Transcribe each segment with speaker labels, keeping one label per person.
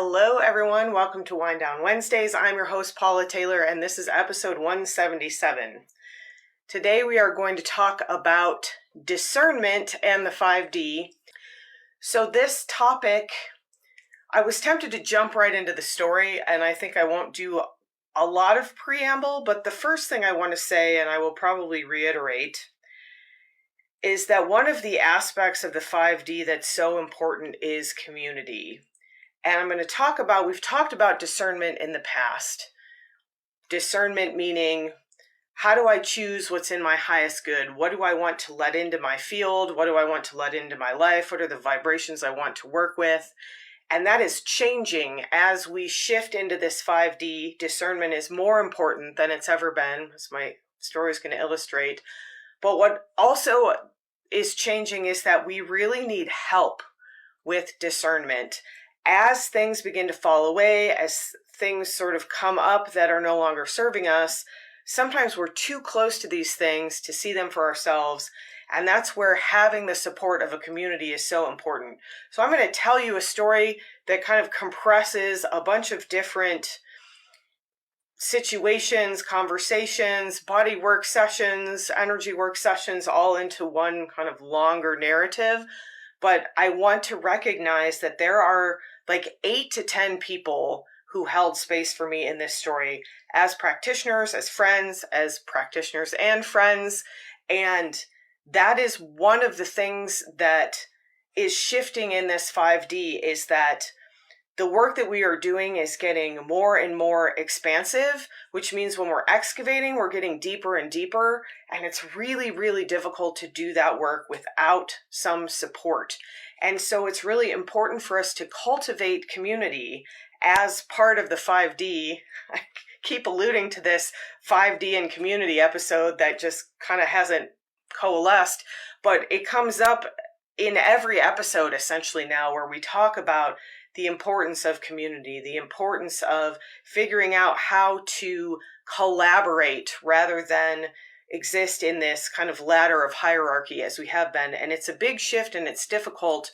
Speaker 1: Hello, everyone. Welcome to Wind Down Wednesdays. I'm your host, Paula Taylor, and this is episode 177. Today, we are going to talk about discernment and the 5D. So this topic, I was tempted to jump right into the story, and I think I won't do a lot of preamble, but the first thing I want to say, and I will probably reiterate, is that one of the aspects of the 5D that's so important is community. And I'm going to talk about, we've talked about discernment in the past. Discernment meaning, how do I choose what's in my highest good? What do I want to let into my field? What do I want to let into my life? What are the vibrations I want to work with? And that is changing as we shift into this 5D. Discernment is more important than it's ever been, as my story is going to illustrate. But what also is changing is that we really need help with discernment. As things begin to fall away, as things sort of come up that are no longer serving us, sometimes we're too close to these things to see them for ourselves. And that's where having the support of a community is so important. So I'm going to tell you a story that kind of compresses a bunch of different situations, conversations, body work sessions, energy work sessions, all into one kind of longer narrative. But I want to recognize that there are like 8 to 10 people who held space for me in this story as practitioners, as friends, as practitioners and friends. And that is one of the things that is shifting in this 5D, is that the work that we are doing is getting more and more expansive, which means when we're excavating, we're getting deeper and deeper. And it's really, really difficult to do that work without some support. And so it's really important for us to cultivate community as part of the 5D. I keep alluding to this 5D and community episode that just kind of hasn't coalesced, but it comes up in every episode essentially now, where we talk about the importance of community, the importance of figuring out how to collaborate rather than exist in this kind of ladder of hierarchy as we have been. And it's a big shift and it's difficult,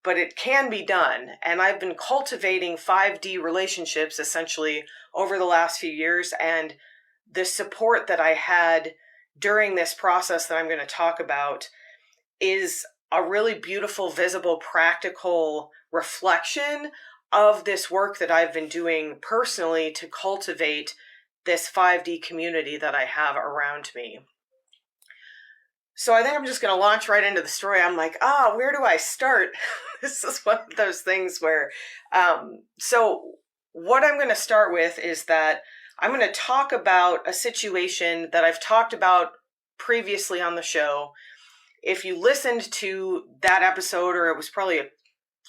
Speaker 1: but it can be done. And I've been cultivating 5D relationships essentially over the last few years. And the support that I had during this process that I'm going to talk about is a really beautiful, visible, practical reflection of this work that I've been doing personally to cultivate this 5D community that I have around me. So I think I'm just going to launch right into the story. I'm like, where do I start? This is one of those things where, so what I'm going to start with is that I'm going to talk about a situation that I've talked about previously on the show. If you listened to that episode, or it was probably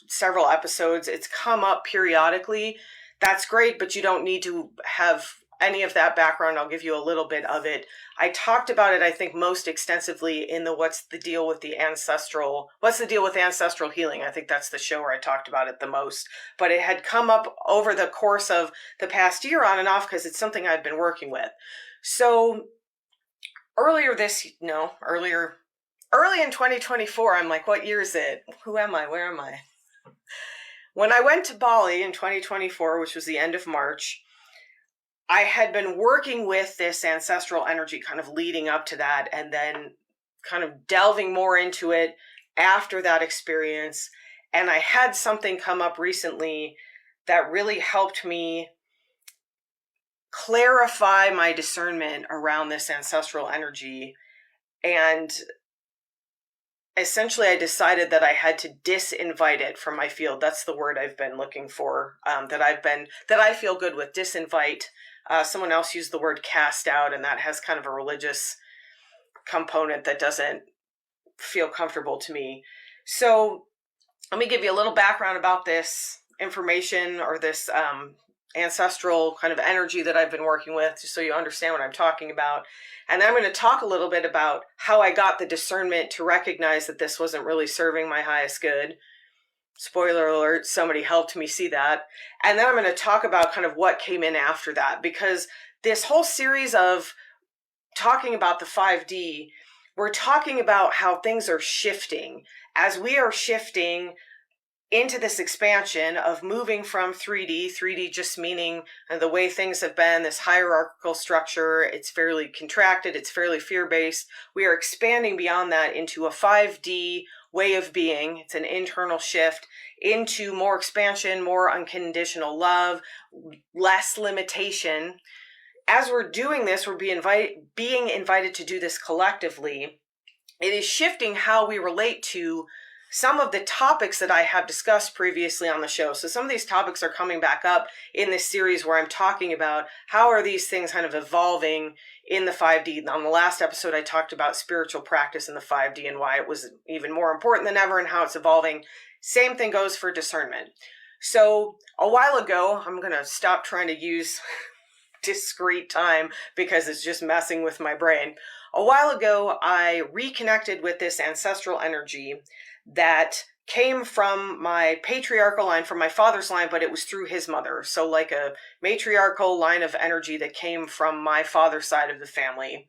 Speaker 1: several episodes, it's come up periodically. That's great, but you don't need to have any of that background. I'll give you a little bit of it. I talked about it, I think, most extensively in the what's the deal with ancestral healing. I think that's the show where I talked about it the most. But it had come up over the course of the past year on and off because it's something I've been working with. So early in 2024, I'm like, what year is it? Who am I? Where am I? When I went to Bali in 2024, which was the end of March, I had been working with this ancestral energy kind of leading up to that, and then kind of delving more into it after that experience. And I had something come up recently that really helped me clarify my discernment around this ancestral energy. And essentially, I decided that I had to disinvite it from my field. That's the word I've been looking for, that I feel good with, disinvite. Someone else used the word cast out, and that has kind of a religious component that doesn't feel comfortable to me. So let me give you a little background about this information, or this ancestral kind of energy that I've been working with, just so you understand what I'm talking about. And then I'm going to talk a little bit about how I got the discernment to recognize that this wasn't really serving my highest good. Spoiler alert, somebody helped me see that. And then I'm going to talk about kind of what came in after that, because this whole series of talking about the 5D, we're talking about how things are shifting. As we are shifting, into this expansion of moving from 3D just meaning the way things have been, this hierarchical structure, it's fairly contracted, it's fairly fear-based. We are expanding beyond that into a 5D way of being. It's an internal shift into more expansion, more unconditional love, less limitation. As we're doing this, we're being invited to do this collectively. It is shifting how we relate to some of the topics that I have discussed previously on the show. So some of these topics are coming back up in this series where I'm talking about how are these things kind of evolving in the 5D. On the last episode, I talked about spiritual practice in the 5D and why it was even more important than ever and how it's evolving. Same thing goes for discernment. So a while ago, I'm going to stop trying to use discrete time because it's just messing with my brain. A while ago, I reconnected with this ancestral energy that came from my patriarchal line, from my father's line, but it was through his mother. So like a matriarchal line of energy that came from my father's side of the family.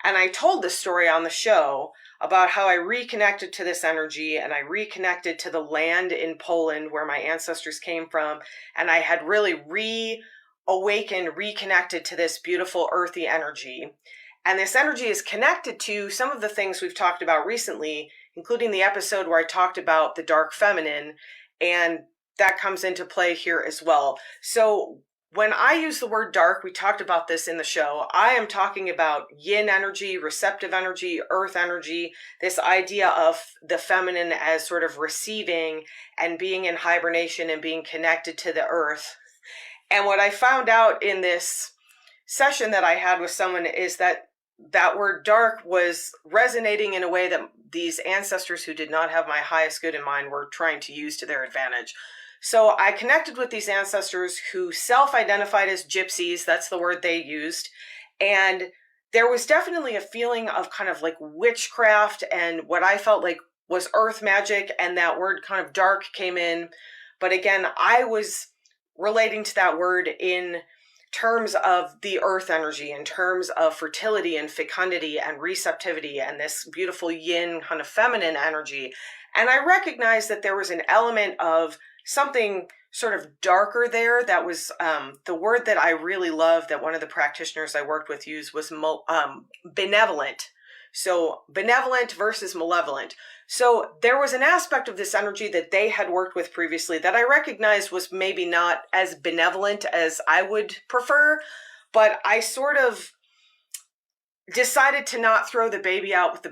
Speaker 1: And I told this story on the show about how I reconnected to this energy and I reconnected to the land in Poland where my ancestors came from. And I had really reawakened, reconnected to this beautiful earthy energy. And this energy is connected to some of the things we've talked about recently, including the episode where I talked about the dark feminine, and that comes into play here as well. So when I use the word dark, we talked about this in the show, I am talking about yin energy, receptive energy, earth energy, this idea of the feminine as sort of receiving and being in hibernation and being connected to the earth. And what I found out in this session that I had with someone is that word dark was resonating in a way that these ancestors who did not have my highest good in mind were trying to use to their advantage. So I connected with these ancestors who self-identified as gypsies, that's the word they used, and there was definitely a feeling of kind of like witchcraft and what I felt like was earth magic, and that word kind of dark came in. But again, I was relating to that word in terms of the earth energy, in terms of fertility and fecundity and receptivity and this beautiful yin kind of feminine energy. And I recognized that there was an element of something sort of darker there. That was the word that I really loved that one of the practitioners I worked with used was benevolent. So benevolent versus malevolent. So there was an aspect of this energy that they had worked with previously that I recognized was maybe not as benevolent as I would prefer, but I sort of decided to not throw the baby out with the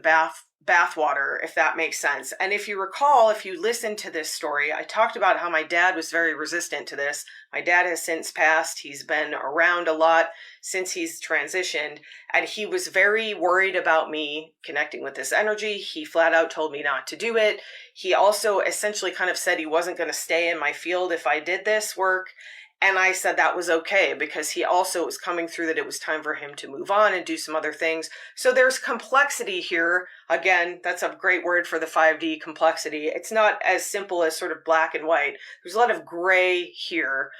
Speaker 1: bathwater, if that makes sense. And if you recall, if you listened to this story, I talked about how my dad was very resistant to this. My dad has since passed. He's been around a lot since he's transitioned, and he was very worried about me connecting with this energy. He flat out told me not to do it. He also essentially kind of said he wasn't going to stay in my field if I did this work. And I said that was okay because he also was coming through that it was time for him to move on and do some other things. So there's complexity here. Again, that's a great word for the 5D, complexity. It's not as simple as sort of black and white. There's a lot of gray here.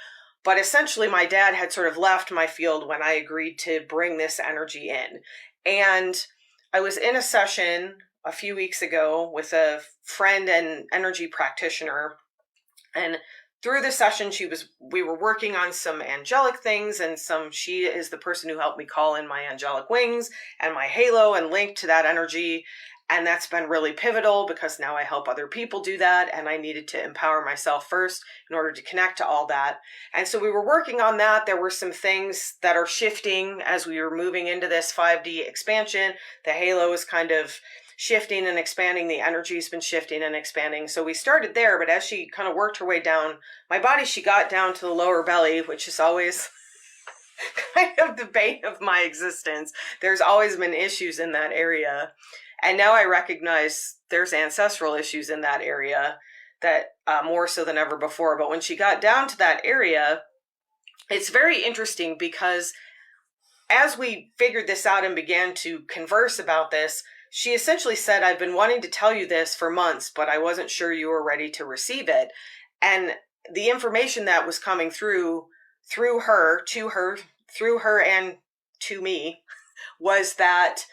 Speaker 1: But essentially my dad had sort of left my field when I agreed to bring this energy in. And I was in a session a few weeks ago with a friend and energy practitioner, and through the session, we were working on some angelic things, and she is the person who helped me call in my angelic wings and my halo and link to that energy. And that's been really pivotal because now I help other people do that, and I needed to empower myself first in order to connect to all that. And so we were working on that. There were some things that are shifting as we were moving into this 5D expansion. The halo is kind of shifting and expanding. The energy's been shifting and expanding. So we started there, but as she kind of worked her way down my body, she got down to the lower belly, which is always kind of the bane of my existence. There's always been issues in that area. And now I recognize there's ancestral issues in that area that more so than ever before. But when she got down to that area, it's very interesting because as we figured this out and began to converse about this, she essentially said, I've been wanting to tell you this for months, but I wasn't sure you were ready to receive it. And the information that was coming through her and to me was that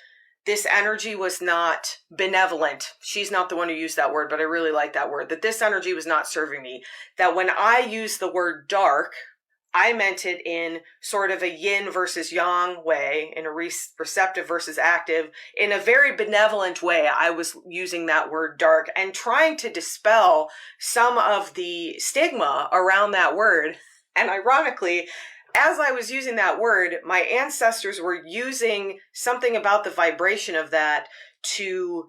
Speaker 1: this energy was not benevolent. She's not the one who used that word, but I really like that word, that this energy was not serving me. That when I used the word dark, I meant it in sort of a yin versus yang way, in a receptive versus active, in a very benevolent way. I was using that word dark and trying to dispel some of the stigma around that word. And ironically, as I was using that word, my ancestors were using something about the vibration of that to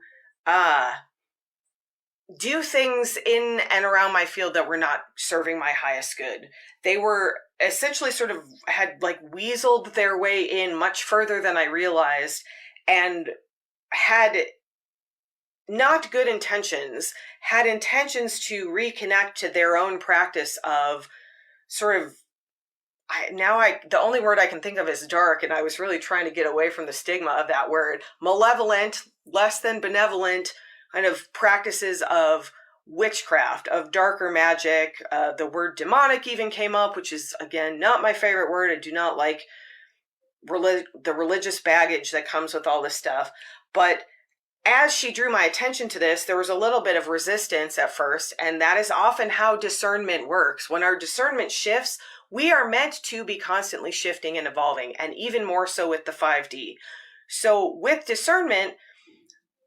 Speaker 1: do things in and around my field that were not serving my highest good. They were essentially sort of had like weaseled their way in much further than I realized, and had not good intentions, had intentions to reconnect to their own practice of sort of, the only word I can think of is dark, and I was really trying to get away from the stigma of that word. Malevolent, less than benevolent kind of practices of witchcraft, of darker magic. The word demonic even came up, which is, again, not my favorite word. I do not like the religious baggage that comes with all this stuff. But as she drew my attention to this, there was a little bit of resistance at first, and that is often how discernment works. When our discernment shifts, we are meant to be constantly shifting and evolving, and even more so with the 5D. So with discernment,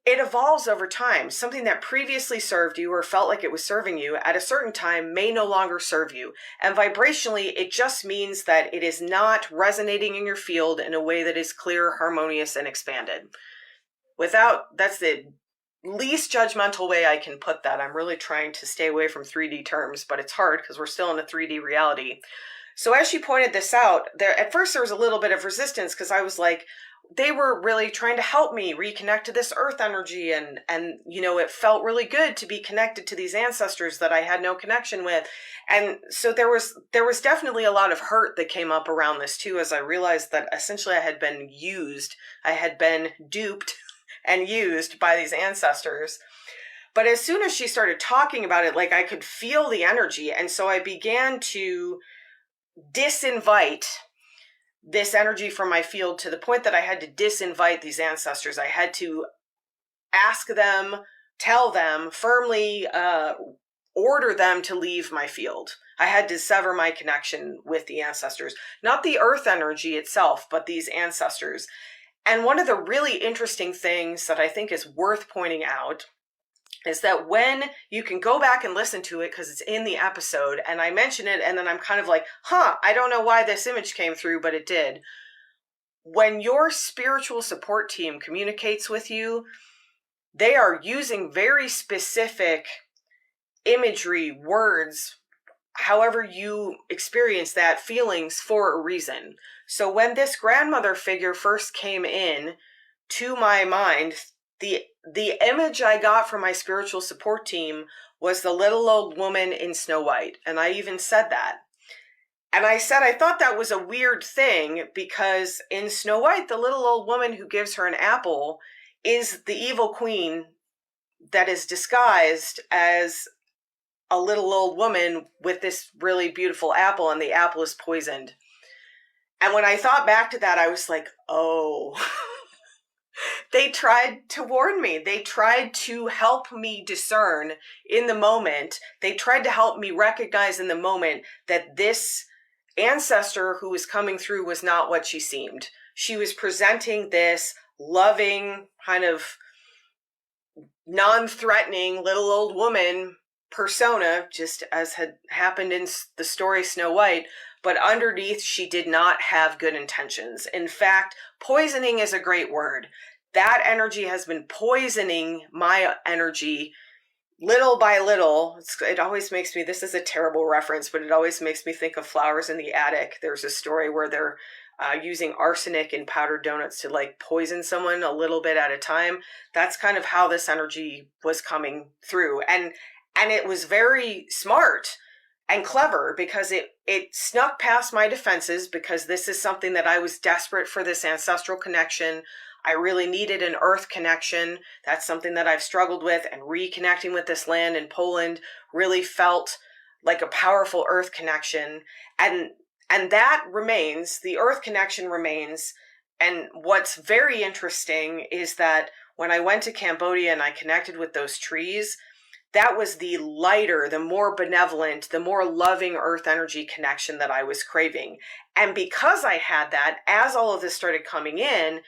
Speaker 1: it evolves over time. Something that previously served you or felt like it was serving you at a certain time may no longer serve you. And vibrationally, it just means that it is not resonating in your field in a way that is clear, harmonious, and expanded. That's the least judgmental way I can put that. I'm really trying to stay away from 3D terms, but it's hard because we're still in a 3D reality. So as she pointed this out, at first there was a little bit of resistance because I was like, they were really trying to help me reconnect to this earth energy, and it felt really good to be connected to these ancestors that I had no connection with. And so there was definitely a lot of hurt that came up around this too, as I realized that essentially I had been duped and used by these ancestors. But as soon as she started talking about it, like, I could feel the energy, and so I began to disinvite this energy from my field to the point that I had to disinvite these ancestors. I had to ask them, tell them, firmly order them to leave my field. I had to sever my connection with the ancestors, not the earth energy itself, but these ancestors. And one of the really interesting things that I think is worth pointing out is that when you can go back and listen to it, because it's in the episode, and I mention it, and then I'm kind of like, I don't know why this image came through, but it did. When your spiritual support team communicates with you, they are using very specific imagery, words, however you experience that, feelings, for a reason. So when this grandmother figure first came in to my mind, the image I got from my spiritual support team was the little old woman in Snow White. And I even said that. And I said I thought that was a weird thing, because in Snow White, the little old woman who gives her an apple is the evil queen that is disguised as a little old woman with this really beautiful apple, and the apple is poisoned. And when I thought back to that, I was like, oh... They tried to warn me. They tried to help me discern in the moment. They tried to help me recognize in the moment that this ancestor who was coming through was not what she seemed. She was presenting this loving, kind of non-threatening little old woman persona, just as had happened in the story Snow White, but underneath she did not have good intentions. In fact, poisoning is a great word. That energy has been poisoning my energy little by little. It always makes me, this is a terrible reference, but it always makes me think of Flowers in the Attic. There's a story where they're using arsenic in powdered donuts to like poison someone a little bit at a time. That's kind of how this energy was coming through. And it was very smart and clever, because it snuck past my defenses, because this is something that I was desperate for, this ancestral connection. I really needed an earth connection. That's something that I've struggled with, and reconnecting with this land in Poland really felt like a powerful earth connection. And that remains, the earth connection remains, And what's very interesting is that when I went to Cambodia and I connected with those trees, that was the lighter, the more benevolent, the more loving earth energy connection that I was craving. And because I had that, as all of this started coming in,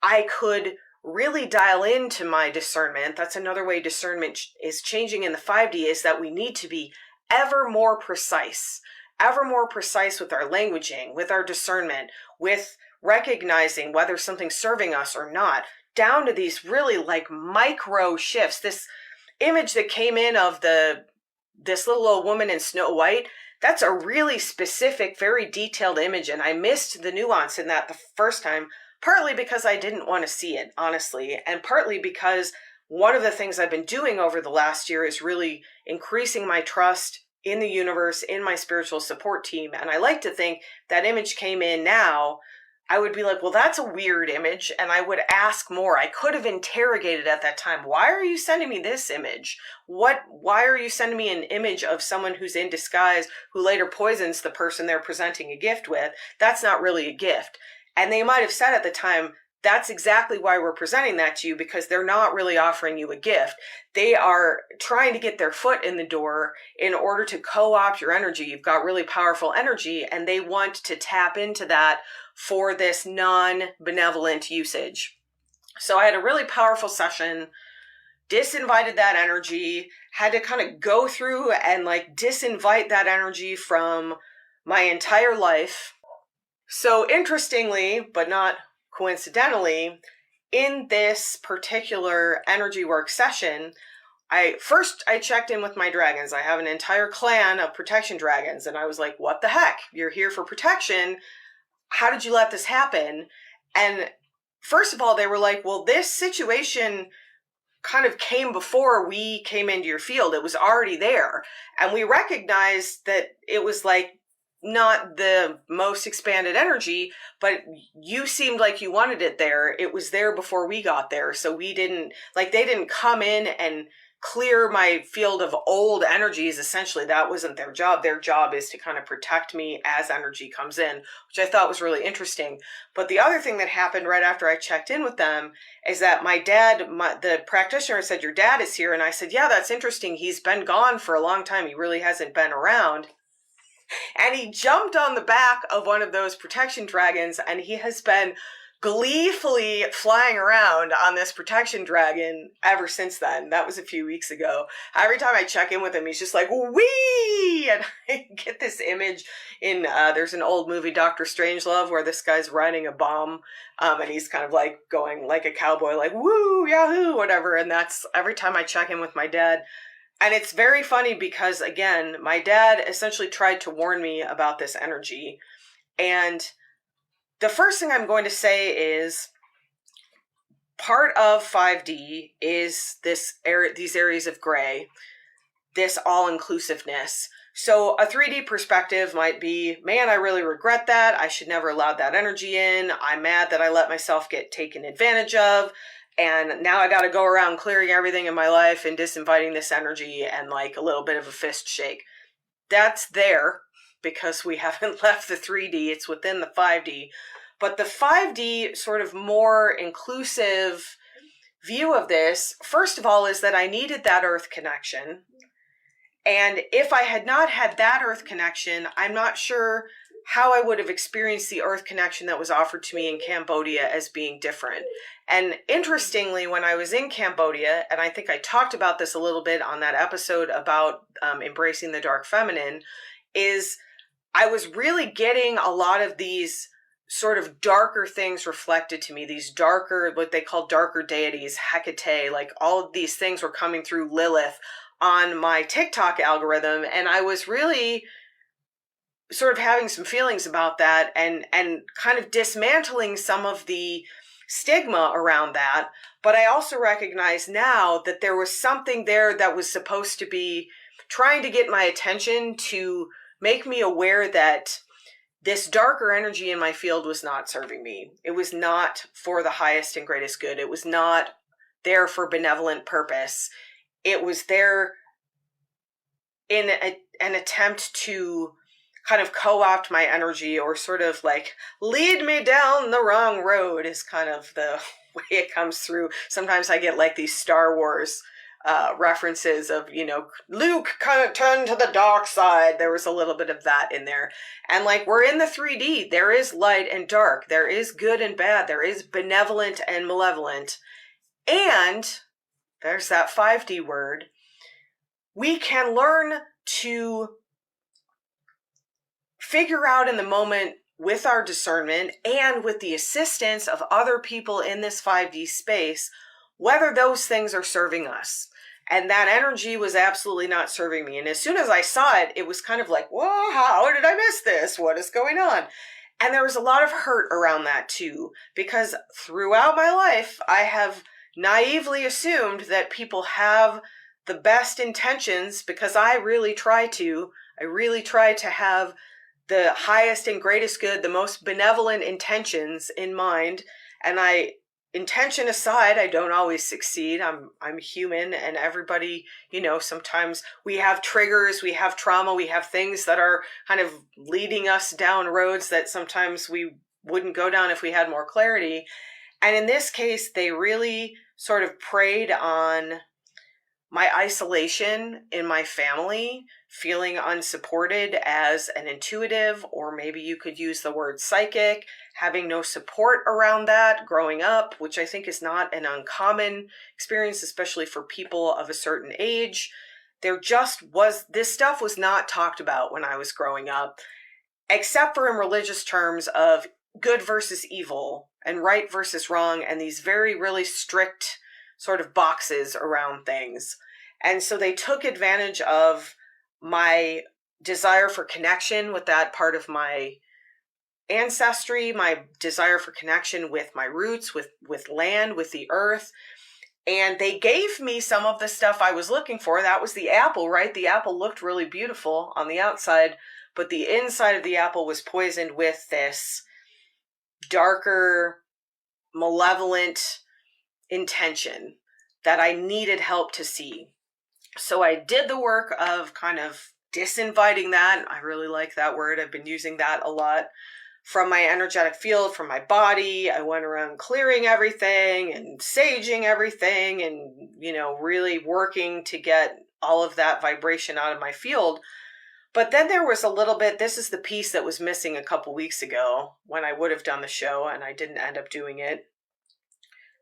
Speaker 1: I could really dial into my discernment. That's another way discernment is changing in the 5D, is that we need to be ever more precise with our languaging, with our discernment, with recognizing whether something's serving us or not, down to these really like micro shifts. This image that came in of this little old woman in Snow White, that's a really specific, very detailed image, and I missed the nuance in that the first time, partly because I didn't want to see it, honestly, and partly because one of the things I've been doing over the last year is really increasing my trust in the universe, in my spiritual support team. And I like to think that image came in now, I would be like, well, that's a weird image. And I would ask more. I could have interrogated at that time. Why are you sending me this image? Why are you sending me an image of someone who's in disguise who later poisons the person they're presenting a gift with? That's not really a gift. And they might have said at the time, that's exactly why we're presenting that to you, because they're not really offering you a gift. They are trying to get their foot in the door in order to co-opt your energy. You've got really powerful energy, and they want to tap into that for this non-benevolent usage. So I had a really powerful session, disinvited that energy, had to kind of go through and like disinvite that energy from my entire life. So interestingly, but not coincidentally, in this particular energy work session, I checked in with my dragons. I have an entire clan of protection dragons, and I was like, what the heck? You're here for protection. How did you let this happen? And first of all, they were like, well, this situation kind of came before we came into your field. It was already there. And we recognized that it was like not the most expanded energy, but you seemed like you wanted it there. It was there before we got there. So we didn't, like, they didn't come in and clear my field of old energies. Essentially, that wasn't their job. Their job is to kind of protect me as energy comes in, which I thought was really interesting. But the other thing that happened right after I checked in with them is that my dad, the practitioner, said, your dad is here. And I said, yeah, that's interesting. He's been gone for a long time. He really hasn't been around. And he jumped on the back of one of those protection dragons, and he has been gleefully flying around on this protection dragon ever since then. That was a few weeks ago. Every time I check in with him, he's just like, wee! And I get this image in, there's an old movie, Dr. Strangelove, where this guy's riding a bomb, and he's kind of like going like a cowboy, like, woo, yahoo, whatever. And that's every time I check in with my dad. And it's very funny because, again, my dad essentially tried to warn me about this energy. And the first thing I'm going to say is part of 5D is these areas of gray, this all-inclusiveness. So a 3D perspective might be, man, I really regret that. I should never allowed that energy in. I'm mad that I let myself get taken advantage of. And now I got to go around clearing everything in my life and disinviting this energy and like a little bit of a fist shake. That's there because we haven't left the 3D. It's within the 5D. But the 5D sort of more inclusive view of this, first of all, is that I needed that earth connection. And if I had not had that earth connection, I'm not sure how I would have experienced the earth connection that was offered to me in Cambodia as being different. And interestingly, when I was in Cambodia, and I think I talked about this a little bit on that episode about embracing the dark feminine, is I was really getting a lot of these sort of darker things reflected to me, these darker, what they call darker deities, Hecate, like all of these things were coming through Lilith on my TikTok algorithm. And I was really sort of having some feelings about that and kind of dismantling some of the stigma around that. But I also recognize now that there was something there that was supposed to be trying to get my attention to make me aware that this darker energy in my field was not serving me. It was not for the highest and greatest good. It was not there for benevolent purpose. It was there in an attempt to kind of co-opt my energy, or sort of like lead me down the wrong road, is kind of the way it comes through. Sometimes I get like these Star Wars references of, Luke kind of turned to the dark side. There was a little bit of that in there. And like, we're in the 3D. There is light and dark. There is good and bad. There is benevolent and malevolent. And there's that 5D word. We can learn to figure out in the moment with our discernment and with the assistance of other people in this 5D space, whether those things are serving us. And that energy was absolutely not serving me. And as soon as I saw it, it was kind of like, whoa, how did I miss this? What is going on? And there was a lot of hurt around that too, because throughout my life, I have naively assumed that people have the best intentions, because I really try to have the highest and greatest good, the most benevolent intentions in mind. And intention aside, I don't always succeed. I'm human, and everybody, sometimes we have triggers, we have trauma, we have things that are kind of leading us down roads that sometimes we wouldn't go down if we had more clarity. And in this case, they really sort of preyed on my isolation in my family, feeling unsupported as an intuitive, or maybe you could use the word psychic, having no support around that growing up, which I think is not an uncommon experience, especially for people of a certain age. This stuff was not talked about when I was growing up, except for in religious terms of good versus evil and right versus wrong, and these very, really strict sort of boxes around things. And so they took advantage of my desire for connection with that part of my ancestry, my desire for connection with my roots, with land, with the earth. And they gave me some of the stuff I was looking for. That was the apple, right? The apple looked really beautiful on the outside, but the inside of the apple was poisoned with this darker, malevolent intention that I needed help to see. So I did the work of kind of disinviting that. I really like that word. I've been using that a lot from my energetic field, from my body. I went around clearing everything and saging everything and, really working to get all of that vibration out of my field. But then there was a little bit, this is the piece that was missing a couple weeks ago when I would have done the show and I didn't end up doing it.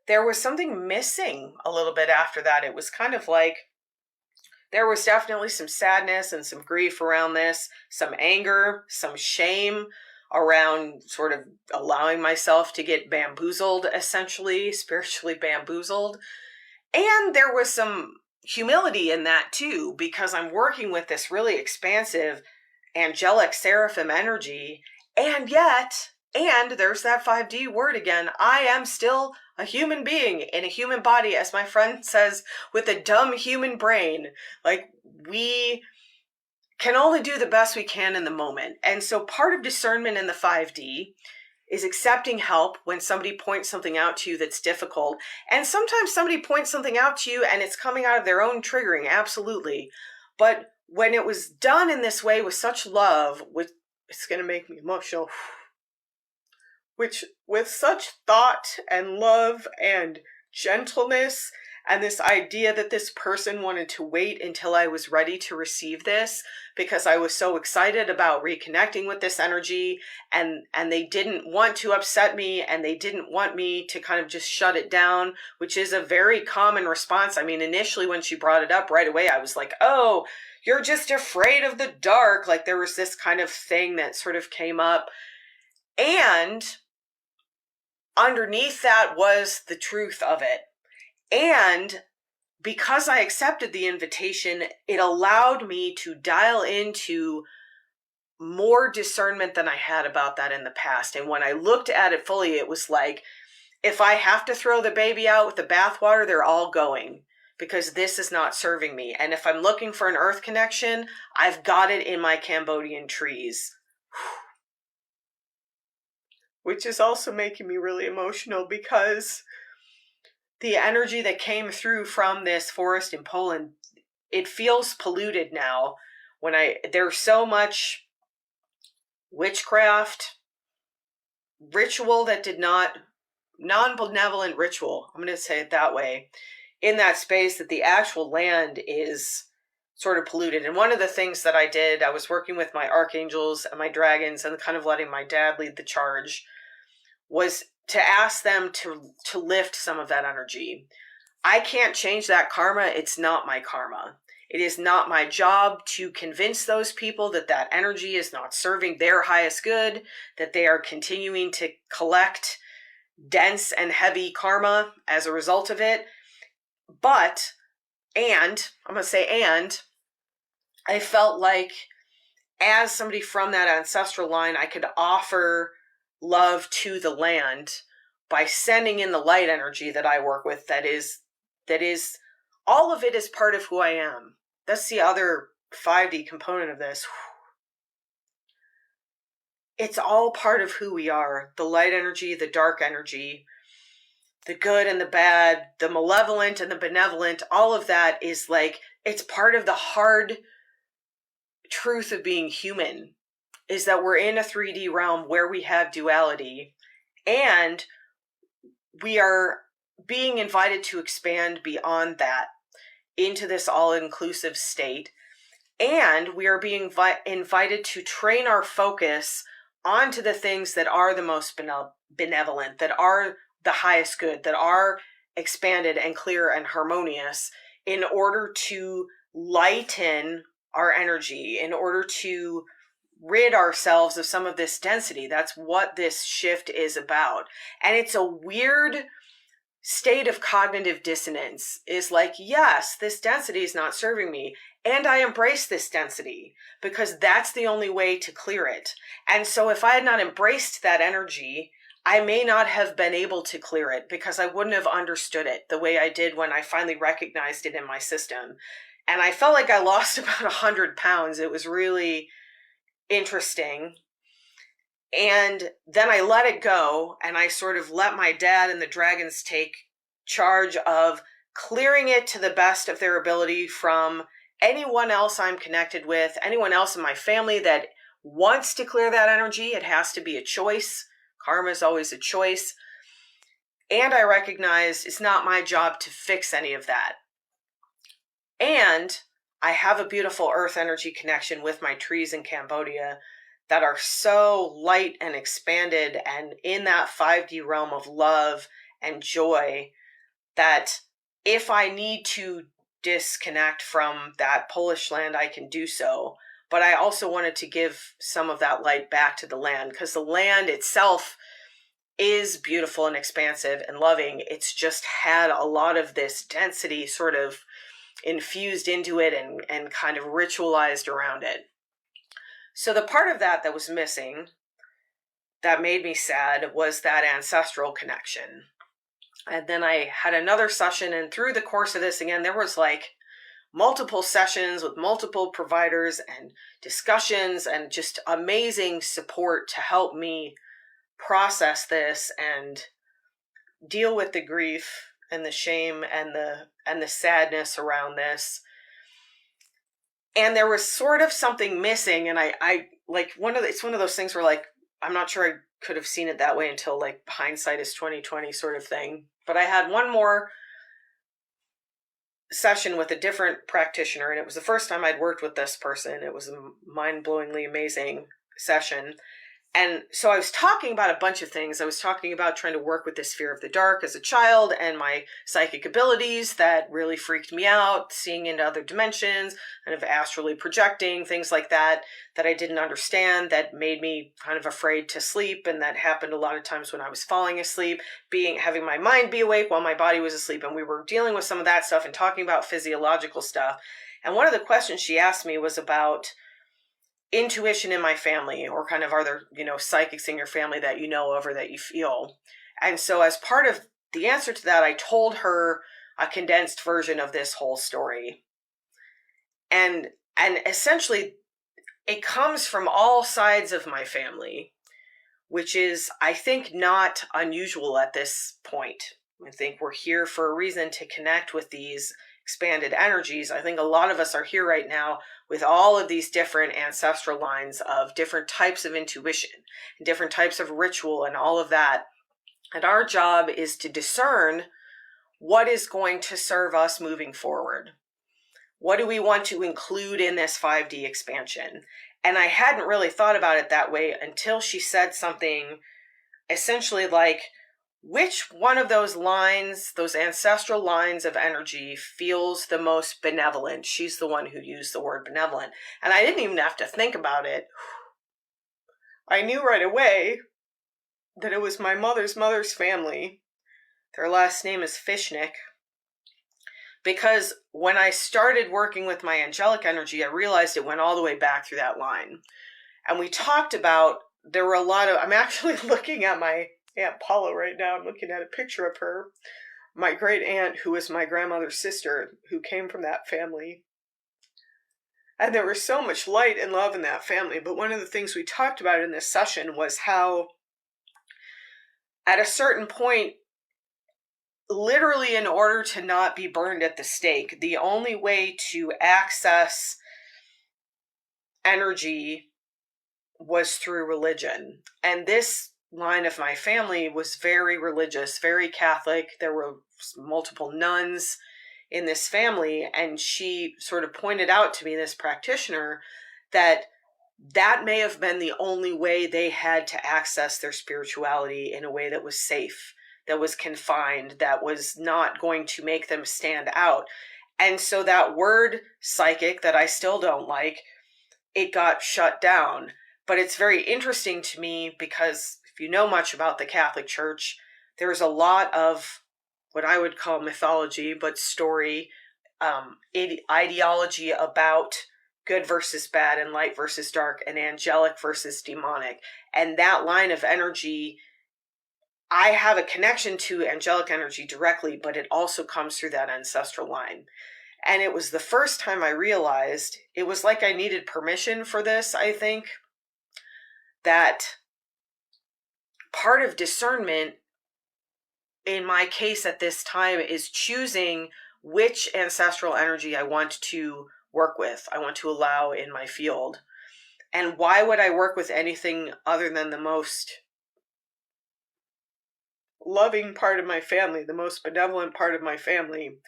Speaker 1: There was something missing a little bit after that. It was kind of like there was definitely some sadness and some grief around this, some anger, some shame around sort of allowing myself to get bamboozled, essentially, spiritually bamboozled. And there was some humility in that too, because I'm working with this really expansive angelic seraphim energy, and there's that 5D word again, I am still a human being in a human body, as my friend says, with a dumb human brain. Like, we can only do the best we can in the moment. And so part of discernment in the 5D is accepting help when somebody points something out to you that's difficult. And sometimes somebody points something out to you and it's coming out of their own triggering, absolutely. But when it was done in this way with such love, it's going to make me emotional, which with such thought and love and gentleness, and this idea that this person wanted to wait until I was ready to receive this, because I was so excited about reconnecting with this energy, and they didn't want to upset me, and they didn't want me to kind of just shut it down, which is a very common response. I mean, initially when she brought it up right away, I was like, oh, you're just afraid of the dark. Like, there was this kind of thing that sort of came up. And underneath that was the truth of it. And because I accepted the invitation, it allowed me to dial into more discernment than I had about that in the past. And when I looked at it fully, it was like, if I have to throw the baby out with the bathwater, they're all going, because this is not serving me. And if I'm looking for an earth connection, I've got it in my Cambodian trees. Which is also making me really emotional, because the energy that came through from this forest in Poland, it feels polluted now. There's so much witchcraft, ritual that did not, non-benevolent ritual, I'm going to say it that way, in that space, that the actual land is sort of polluted. And one of the things that I did, I was working with my archangels and my dragons and kind of letting my dad lead the charge, was to ask them to lift some of that energy. I can't change that karma. It's not my karma. It is not my job to convince those people that that energy is not serving their highest good, that they are continuing to collect dense and heavy karma as a result of it. But, and, I'm going to say and, I felt like as somebody from that ancestral line, I could offer love to the land by sending in the light energy that I work with. That is, all of it is part of who I am. That's the other 5D component of this. It's all part of who we are. The light energy, the dark energy, the good and the bad, the malevolent and the benevolent, all of that is like, it's part of the hard truth of being human, is that we're in a 3D realm where we have duality, and we are being invited to expand beyond that into this all-inclusive state. And we are being invited to train our focus onto the things that are the most benevolent, that are the highest good, that are expanded and clear and harmonious, in order to lighten our energy, in order to rid ourselves of some of this density. That's what this shift is about. And it's a weird state of cognitive dissonance, is like, yes, this density is not serving me, and I embrace this density because that's the only way to clear it. And so if I had not embraced that energy, I may not have been able to clear it, because I wouldn't have understood it the way I did when I finally recognized it in my system. And I felt like I lost about 100 pounds. It was really interesting. And then I let it go, and I sort of let my dad and the dragons take charge of clearing it to the best of their ability from anyone else I'm connected with, anyone else in my family that wants to clear that energy. It has to be a choice. Karma is always a choice. And I recognize it's not my job to fix any of that. And I have a beautiful earth energy connection with my trees in Cambodia that are so light and expanded and in that 5D realm of love and joy, that if I need to disconnect from that Polish land, I can do so. But I also wanted to give some of that light back to the land, because the land itself is beautiful and expansive and loving. It's just had a lot of this density sort of infused into it and kind of ritualized around it. So the part of that was missing, that made me sad, was that ancestral connection. And then I had another session, and through the course of this, again, there was like multiple sessions with multiple providers and discussions and just amazing support to help me process this and deal with the grief and the shame and the sadness around this. And there was sort of something missing, and I like it's one of those things where, like, I'm not sure I could have seen it that way until, like, hindsight is 2020 sort of thing. But I had one more session with a different practitioner, and it was the first time I'd worked with this person. It was a mind-blowingly amazing session. And so I was talking about a bunch of things. I was talking about trying to work with this fear of the dark as a child and my psychic abilities that really freaked me out, seeing into other dimensions, kind of astrally projecting, things like that, that I didn't understand, that made me kind of afraid to sleep. And that happened a lot of times when I was falling asleep, having my mind be awake while my body was asleep. And we were dealing with some of that stuff and talking about physiological stuff. And one of the questions she asked me was about intuition in my family, or kind of, are there, psychics in your family that you know of or that you feel? And so as part of the answer to that, I told her a condensed version of this whole story. And essentially it comes from all sides of my family, which is, I think, not unusual at this point. I think we're here for a reason, to connect with these expanded energies. I think a lot of us are here right now with all of these different ancestral lines of different types of intuition, different types of ritual and all of that. And our job is to discern what is going to serve us moving forward. What do we want to include in this 5D expansion? And I hadn't really thought about it that way until she said something essentially like, which one of those lines, those ancestral lines of energy, feels the most benevolent? She's the one who used the word benevolent. And I didn't even have to think about it. I knew right away that it was my mother's family. Their last name is Fishnick. Because when I started working with my angelic energy, I realized it went all the way back through that line. And we talked about, there were a lot of, I'm actually looking at my Aunt Paula right now. I'm looking at a picture of her, my great aunt, who was my grandmother's sister, who came from that family. And there was so much light and love in that family. But one of the things we talked about in this session was how at a certain point, literally in order to not be burned at the stake, the only way to access energy was through religion. And this line of my family was very religious, very Catholic. There were multiple nuns in this family, and she sort of pointed out to me, this practitioner, that may have been the only way they had to access their spirituality in a way that was safe, that was confined, that was not going to make them stand out. And so that word psychic, that I still don't like, it got shut down. But it's very interesting to me because if you know much about the Catholic Church, there's a lot of what I would call mythology, but story, ideology about good versus bad and light versus dark and angelic versus demonic. And that line of energy, I have a connection to angelic energy directly, but it also comes through that ancestral line. And it was the first time I realized, it was like I needed permission for this, I think, that part of discernment, in my case at this time, is choosing which ancestral energy I want to work with, I want to allow in my field. And why would I work with anything other than the most loving part of my family, the most benevolent part of my family?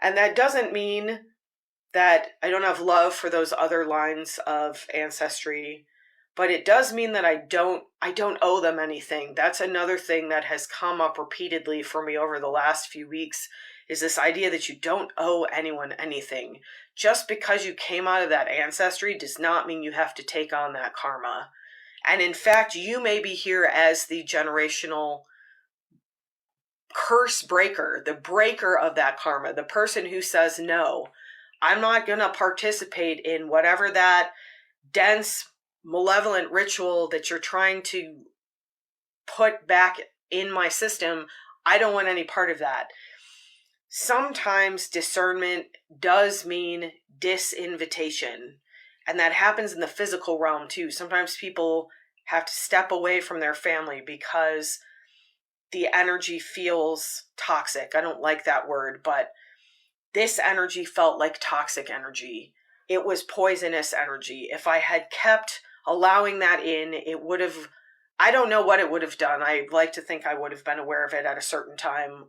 Speaker 1: And that doesn't mean that I don't have love for those other lines of ancestry, but it does mean that I don't owe them anything. That's another thing that has come up repeatedly for me over the last few weeks, is this idea that you don't owe anyone anything. Just because you came out of that ancestry does not mean you have to take on that karma. And in fact, you may be here as the generational curse breaker, the breaker of that karma, the person who says, no, I'm not going to participate in whatever that dense, malevolent ritual that you're trying to put back in my system. I don't want any part of that. Sometimes discernment does mean disinvitation, and that happens in the physical realm too. Sometimes people have to step away from their family because the energy feels toxic. I don't like that word, but this energy felt like toxic energy. It was poisonous energy. If I had kept allowing that in, it would have, I don't know what it would have done. I like to think I would have been aware of it at a certain time.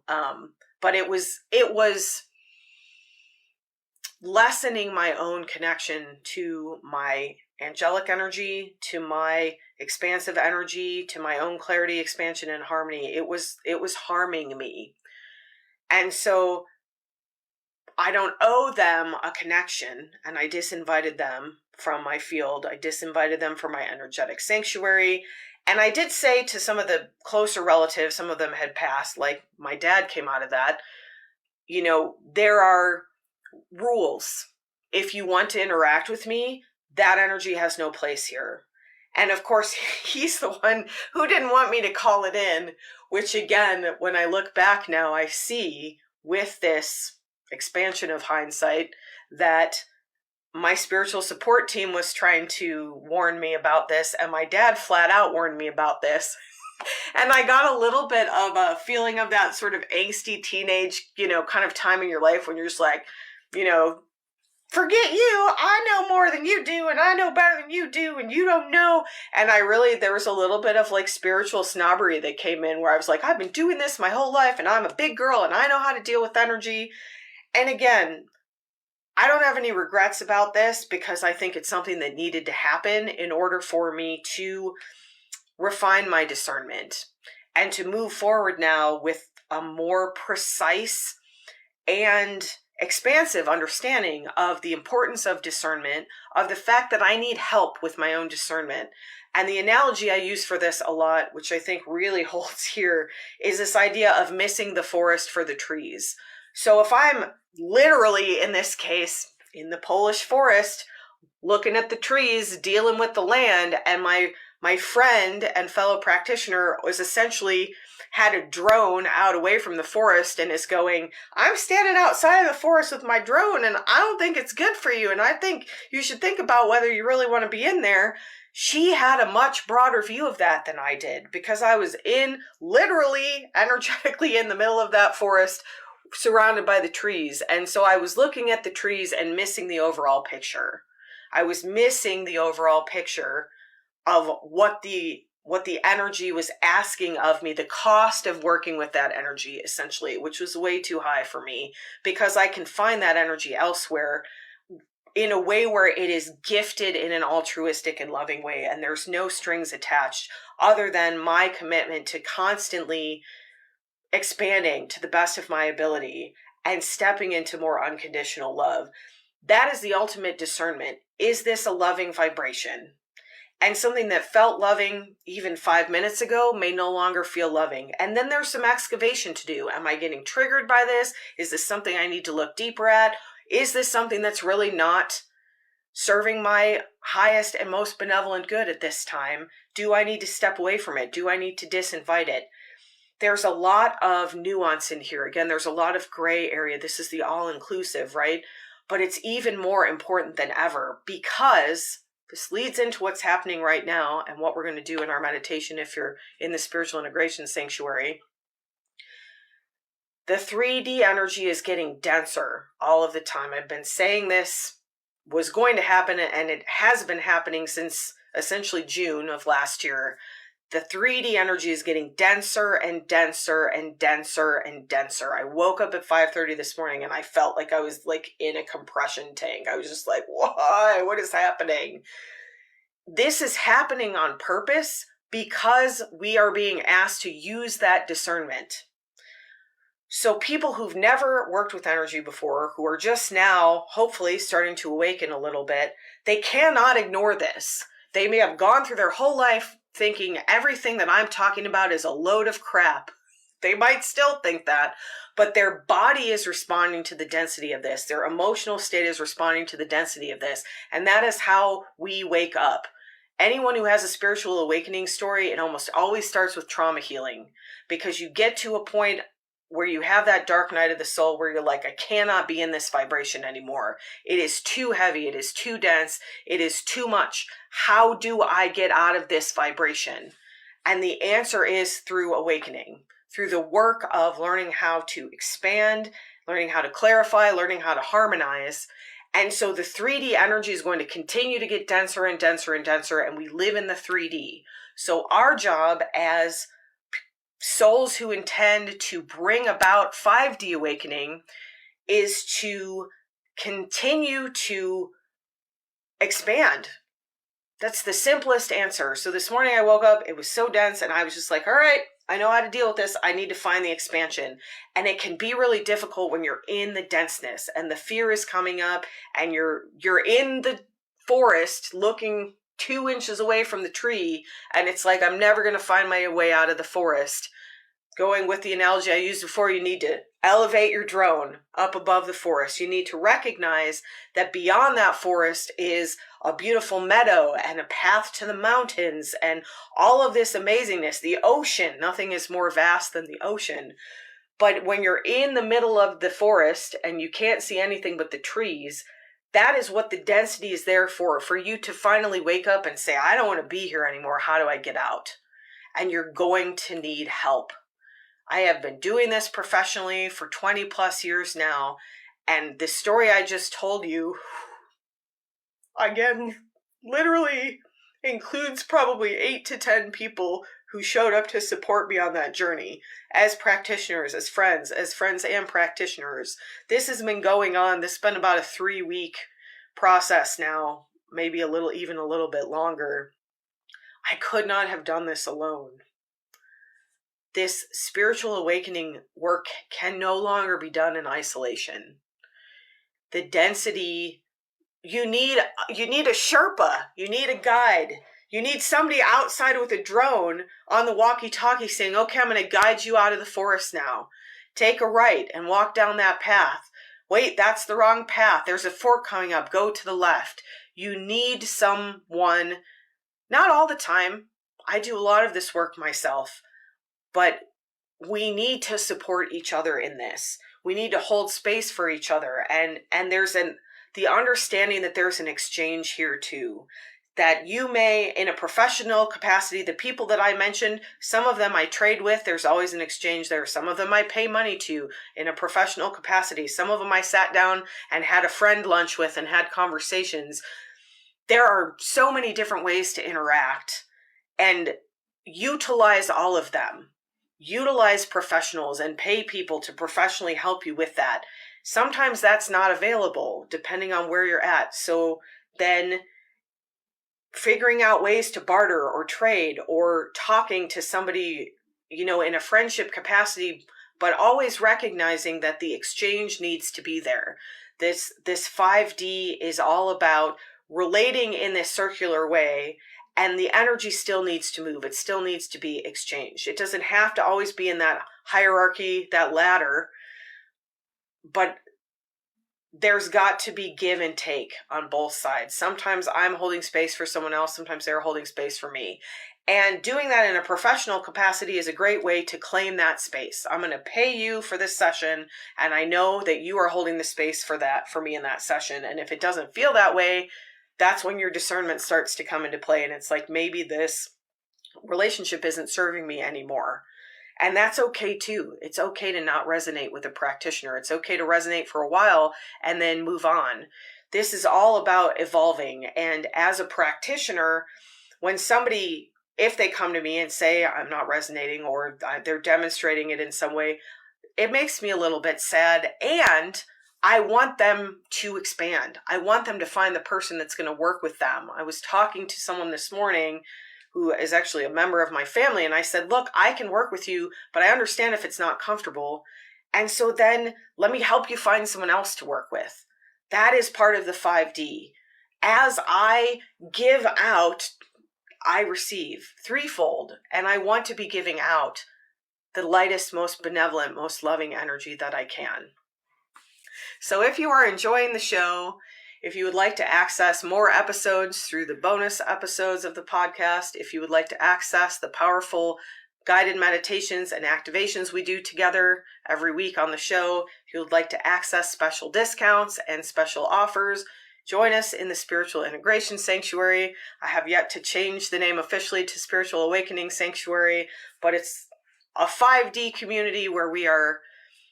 Speaker 1: But it was lessening my own connection to my angelic energy, to my expansive energy, to my own clarity, expansion, and harmony. It was harming me. And so I don't owe them a connection, and I disinvited them from my field. I disinvited them from my energetic sanctuary. And I did say to some of the closer relatives, some of them had passed, like my dad came out of that, there are rules. If you want to interact with me, that energy has no place here. And of course, he's the one who didn't want me to call it in, which again, when I look back now, I see with this expansion of hindsight that my spiritual support team was trying to warn me about this, and my dad flat out warned me about this. And I got a little bit of a feeling of that sort of angsty teenage, kind of time in your life when you're just like, you know, forget you, I know more than you do, and I know better than you do, and you don't know. And there was a little bit of like spiritual snobbery that came in where I was like, I've been doing this my whole life, and I'm a big girl, and I know how to deal with energy. And again, I don't have any regrets about this because I think it's something that needed to happen in order for me to refine my discernment and to move forward now with a more precise and expansive understanding of the importance of discernment, of the fact that I need help with my own discernment. And the analogy I use for this a lot, which I think really holds here, is this idea of missing the forest for the trees. So if I'm literally, in this case, in the Polish forest, looking at the trees, dealing with the land, and my friend and fellow practitioner was essentially had a drone out away from the forest and is going, I'm standing outside of the forest with my drone and I don't think it's good for you, and I think you should think about whether you really want to be in there. She had a much broader view of that than I did because I was literally energetically in the middle of that forest surrounded by the trees. And so I was looking at the trees and missing the overall picture. I was missing the overall picture of what the energy was asking of me, the cost of working with that energy, essentially, which was way too high for me because I can find that energy elsewhere in a way where it is gifted in an altruistic and loving way, and there's no strings attached other than my commitment to constantly expanding to the best of my ability and stepping into more unconditional love. That is the ultimate discernment. Is this a loving vibration? And something that felt loving even 5 minutes ago may no longer feel loving. And then there's some excavation to do. Am I getting triggered by this? Is this something I need to look deeper at? Is this something that's really not serving my highest and most benevolent good at this time? Do I need to step away from it? Do I need to disinvite it? There's a lot of nuance in here. Again, there's a lot of gray area. This is the all-inclusive, right? But it's even more important than ever because this leads into what's happening right now and what we're going to do in our meditation if you're in the spiritual integration sanctuary. The 3D energy is getting denser all of the time. I've been saying this was going to happen, and it has been happening since essentially June of last year. The 3D energy is getting denser and denser and denser and denser. I woke up at 5:30 this morning and I felt like I was like in a compression tank. I was just like, why? What is happening? This is happening on purpose because we are being asked to use that discernment. So people who've never worked with energy before, who are just now hopefully starting to awaken a little bit, they cannot ignore this. They may have gone through their whole life thinking everything that I'm talking about is a load of crap. They might still think that, but their body is responding to the density of this. Their emotional state is responding to the density of this. And that is how we wake up. Anyone who has a spiritual awakening story, it almost always starts with trauma healing, because you get to a point where you have that dark night of the soul where you're like, I cannot be in this vibration anymore. It is too heavy. It is too dense. It is too much. How do I get out of this vibration? And the answer is through awakening, through the work of learning how to expand, learning how to clarify, learning how to harmonize. And so the 3D energy is going to continue to get denser and denser and denser, and we live in the 3D. So our job as souls who intend to bring about 5D awakening is to continue to expand. That's the simplest answer. So this morning I woke up, it was so dense, and I was just like, all right, I know how to deal with this. I need to find the expansion. And it can be really difficult when you're in the denseness and the fear is coming up and you're in the forest looking 2 inches away from the tree, and it's like, I'm never going to find my way out of the forest. Going with the analogy I used before, you need to elevate your drone up above the forest. You need to recognize that beyond that forest is a beautiful meadow and a path to the mountains and all of this amazingness. The ocean, nothing is more vast than the ocean. But when you're in the middle of the forest and you can't see anything but the trees, that is what the density is there for you to finally wake up and say, I don't want to be here anymore. How do I get out? And you're going to need help. I have been doing this professionally for 20 plus years now, And the story I just told you, again, literally includes probably 8 to 10 people who showed up to support me on that journey as practitioners, as friends and practitioners. This has been going on. This has been about a 3-week process now, maybe even a little bit longer. I could not have done this alone. This spiritual awakening work can no longer be done in isolation. The density, you need a Sherpa, you need a guide, you need somebody outside with a drone on the walkie-talkie saying, okay, I'm going to guide you out of the forest now. Take a right and walk down that path. Wait, that's the wrong path. There's a fork coming up. Go to the left. You need someone, not all the time. I do a lot of this work myself, but we need to support each other in this. We need to hold space for each other. And there's the understanding that there's an exchange here too. That you may, in a professional capacity, the people that I mentioned, some of them I trade with, there's always an exchange there. Some of them I pay money to in a professional capacity. Some of them I sat down and had a friend lunch with and had conversations. There are so many different ways to interact, and utilize all of them. Utilize professionals and pay people to professionally help you with that. Sometimes that's not available depending on where you're at. So then figuring out ways to barter or trade or talking to somebody, in a friendship capacity, but always recognizing that the exchange needs to be there. This 5D is all about relating in this circular way, and the energy still needs to move. It still needs to be exchanged. It doesn't have to always be in that hierarchy, that ladder, but there's got to be give and take on both sides. Sometimes I'm holding space for someone else. Sometimes they're holding space for me. And doing that in a professional capacity is a great way to claim that space. I'm going to pay you for this session, and I know that you are holding the space for me in that session. And if it doesn't feel that way, that's when your discernment starts to come into play. And it's like, maybe this relationship isn't serving me anymore. And that's okay too. It's okay to not resonate with a practitioner. It's okay to resonate for a while and then move on. This is all about evolving. And as a practitioner, when somebody, if they come to me and say, I'm not resonating, or they're demonstrating it in some way, it makes me a little bit sad. And I want them to expand. I want them to find the person that's going to work with them. I was talking to someone this morning who is actually a member of my family, and I said, look, I can work with you, but I understand if it's not comfortable. And so then let me help you find someone else to work with. That is part of the 5D. As I give out, I receive threefold, and I want to be giving out the lightest, most benevolent, most loving energy that I can. So if you are enjoying the show, if you would like to access more episodes through the bonus episodes of the podcast, if you would like to access the powerful guided meditations and activations we do together every week on the show, if you would like to access special discounts and special offers, join us in the Spiritual Integration Sanctuary. I have yet to change the name officially to Spiritual Awakening Sanctuary, but it's a 5D community where we are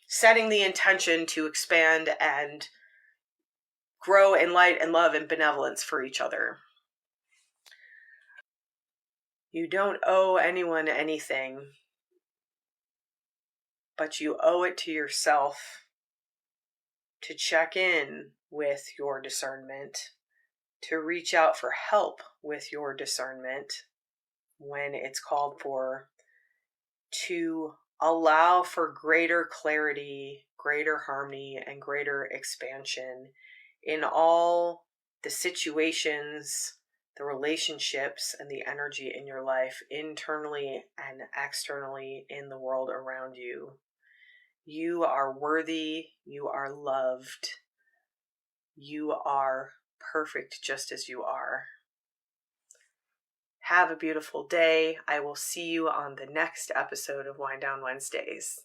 Speaker 1: setting the intention to expand and grow in light and love and benevolence for each other. You don't owe anyone anything, but you owe it to yourself to check in with your discernment, to reach out for help with your discernment when it's called for, to allow for greater clarity, greater harmony, and greater expansion in all the situations, the relationships, and the energy in your life, internally and externally in the world around you. You are worthy. You are loved. You are perfect just as you are. Have a beautiful day. I will see you on the next episode of Wind Down Wednesdays.